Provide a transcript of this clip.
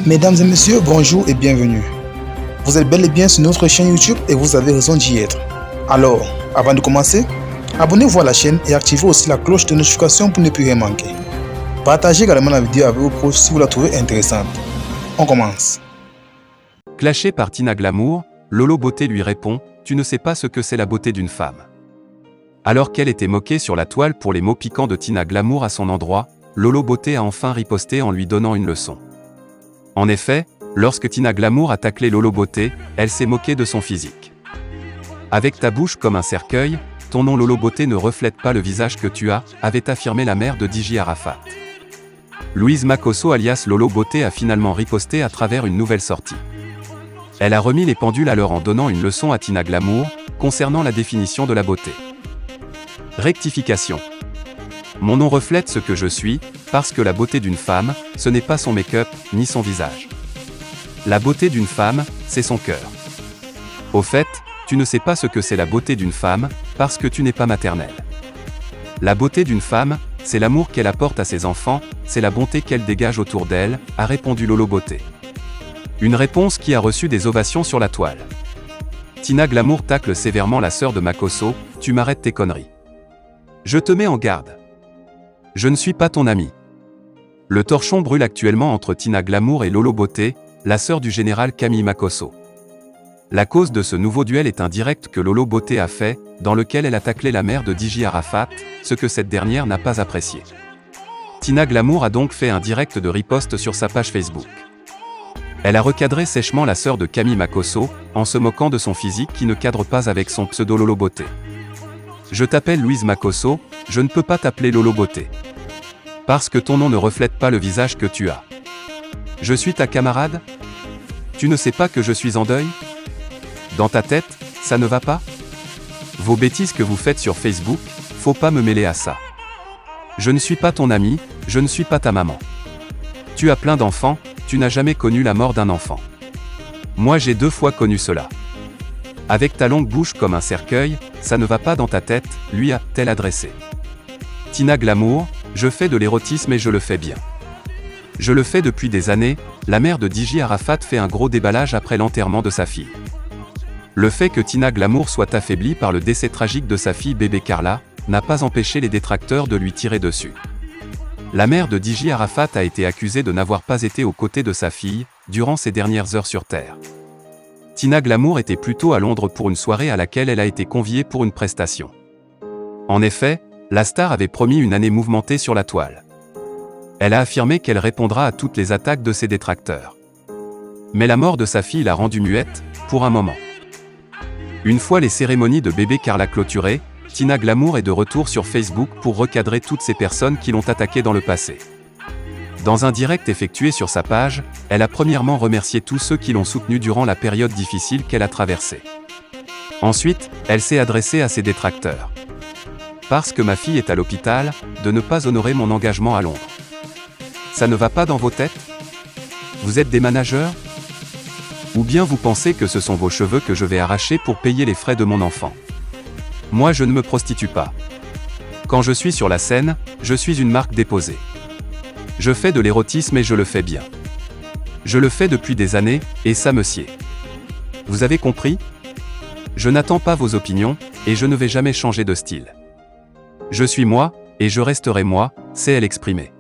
Mesdames et messieurs, bonjour et bienvenue. Vous êtes bel et bien sur notre chaîne YouTube et vous avez raison d'y être. Alors, avant de commencer, abonnez-vous à la chaîne et activez aussi la cloche de notification pour ne plus rien manquer. Partagez également la vidéo avec vos proches si vous la trouvez intéressante. On commence. Clashée par Tina Glamour, Lolo Beauté lui répond « Tu ne sais pas ce que c'est la beauté d'une femme ». Alors qu'elle était moquée sur la toile pour les mots piquants de Tina Glamour à son endroit, Lolo Beauté a enfin riposté en lui donnant une leçon. En effet, lorsque Tina Glamour a taclé Lolo Beauté, elle s'est moquée de son physique. Avec ta bouche comme un cercueil, ton nom Lolo Beauté ne reflète pas le visage que tu as, avait affirmé la mère de DJ Arafat. Louise Makosso alias Lolo Beauté a finalement riposté à travers une nouvelle sortie. Elle a remis les pendules à l'heure en donnant une leçon à Tina Glamour, concernant la définition de la beauté. Rectification. Mon nom reflète ce que je suis, parce que la beauté d'une femme, ce n'est pas son make-up, ni son visage. La beauté d'une femme, c'est son cœur. Au fait, tu ne sais pas ce que c'est la beauté d'une femme, parce que tu n'es pas maternelle. La beauté d'une femme, c'est l'amour qu'elle apporte à ses enfants, c'est la bonté qu'elle dégage autour d'elle, a répondu Lolo Beauté. Une réponse qui a reçu des ovations sur la toile. Tina Glamour tacle sévèrement la sœur de Makosso, tu m'arrêtes tes conneries. Je te mets en garde. Je ne suis pas ton ami. Le torchon brûle actuellement entre Tina Glamour et Lolo Beauté, la sœur du général Camille Makosso. La cause de ce nouveau duel est un direct que Lolo Beauté a fait, dans lequel elle a taclé la mère de DJ Arafat, ce que cette dernière n'a pas apprécié. Tina Glamour a donc fait un direct de riposte sur sa page Facebook. Elle a recadré sèchement la sœur de Camille Makosso, en se moquant de son physique qui ne cadre pas avec son pseudo Lolo Beauté. Je t'appelle Louise Makosso, je ne peux pas t'appeler Lolo Beauté. Parce que ton nom ne reflète pas le visage que tu as. Je suis ta camarade? Tu ne sais pas que je suis en deuil? Dans ta tête, ça ne va pas? Vos bêtises que vous faites sur Facebook, faut pas me mêler à ça. Je ne suis pas ton ami, je ne suis pas ta maman. Tu as plein d'enfants, tu n'as jamais connu la mort d'un enfant. Moi j'ai 2 fois connu cela. Avec ta longue bouche comme un cercueil, ça ne va pas dans ta tête, lui a-t-elle adressé. Tina Glamour, je fais de l'érotisme et je le fais bien. Je le fais depuis des années, la mère de DJ Arafat fait un gros déballage après l'enterrement de sa fille. Le fait que Tina Glamour soit affaiblie par le décès tragique de sa fille bébé Carla, n'a pas empêché les détracteurs de lui tirer dessus. La mère de DJ Arafat a été accusée de n'avoir pas été aux côtés de sa fille, durant ses dernières heures sur Terre. Tina Glamour était plutôt à Londres pour une soirée à laquelle elle a été conviée pour une prestation. En effet, la star avait promis une année mouvementée sur la toile. Elle a affirmé qu'elle répondra à toutes les attaques de ses détracteurs. Mais la mort de sa fille l'a rendue muette, pour un moment. Une fois les cérémonies de bébé Carla clôturées, Tina Glamour est de retour sur Facebook pour recadrer toutes ces personnes qui l'ont attaquée dans le passé. Dans un direct effectué sur sa page, elle a premièrement remercié tous ceux qui l'ont soutenue durant la période difficile qu'elle a traversée. Ensuite, elle s'est adressée à ses détracteurs. Parce que ma fille est à l'hôpital, de ne pas honorer mon engagement à Londres. Ça ne va pas dans vos têtes? Vous êtes des managers? Ou bien vous pensez que ce sont vos cheveux que je vais arracher pour payer les frais de mon enfant? Moi je ne me prostitue pas. Quand je suis sur la scène, je suis une marque déposée. Je fais de l'érotisme et je le fais bien. Je le fais depuis des années, et ça me sied. Vous avez compris? Je n'attends pas vos opinions, et je ne vais jamais changer de style. Je suis moi, et je resterai moi, s'est-elle exprimée.